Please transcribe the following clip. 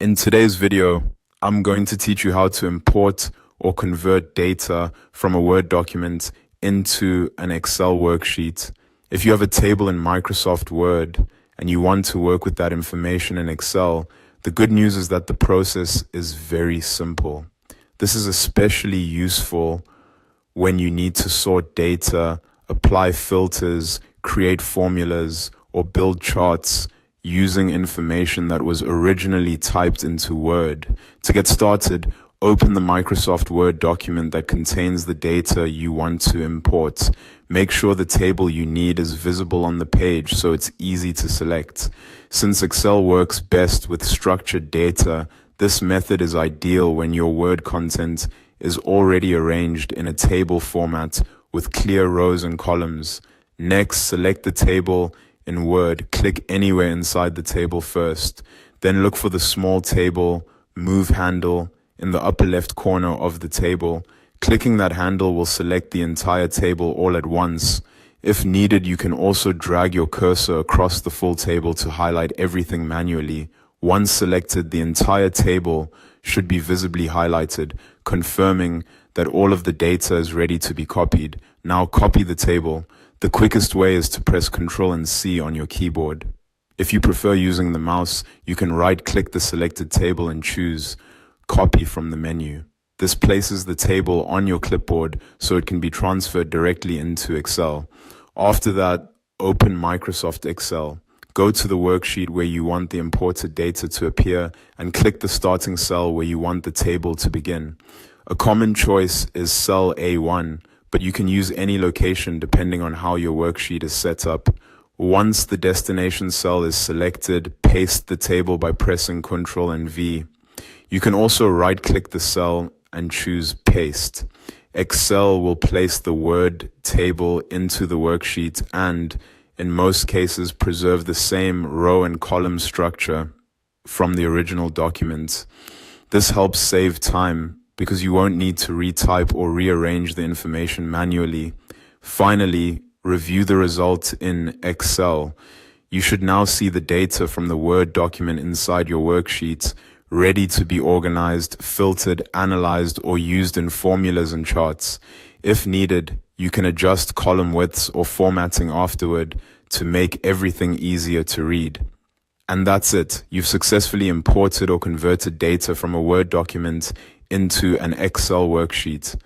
In today's video, I'm going to teach you how to import or convert data from a Word document into an Excel worksheet. If you have a table in Microsoft Word and you want to work with that information in Excel, the good news is that the process is very simple. This is especially useful when you need to sort data, apply filters, create formulas, or build charts using information that was originally typed into Word. To get started, open the Microsoft Word document that contains the data you want to import. Make sure the table you need is visible on the page so it's easy to select. Since Excel works best with structured data, this method is ideal when your Word content is already arranged in a table format with clear rows and columns. Next, select the table in Word, click anywhere inside the table first. Then look for the small table move handle in the upper left corner of the table. Clicking that handle will select the entire table all at once. If needed, you can also drag your cursor across the full table to highlight everything manually. Once selected, the entire table should be visibly highlighted, confirming that all of the data is ready to be copied. Now copy the table. The quickest way is to press Ctrl and C on your keyboard. If you prefer using the mouse, you can right-click the selected table and choose Copy from the menu. This places the table on your clipboard so it can be transferred directly into Excel. After that, open Microsoft Excel. Go to the worksheet where you want the imported data to appear and click the starting cell where you want the table to begin. A common choice is cell A1, but you can use any location depending on how your worksheet is set up. Once the destination cell is selected, paste the table by pressing Ctrl and V. You can also right-click the cell and choose Paste. Excel will place the Word table into the worksheet and, in most cases, preserve the same row and column structure from the original document. This helps save time because you won't need to retype or rearrange the information manually. Finally, review the result in Excel. You should now see the data from the Word document inside your worksheet, ready to be organized, filtered, analyzed, or used in formulas and charts. If needed, you can adjust column widths or formatting afterward to make everything easier to read. And that's it. You've successfully imported or converted data from a Word document into an Excel worksheet.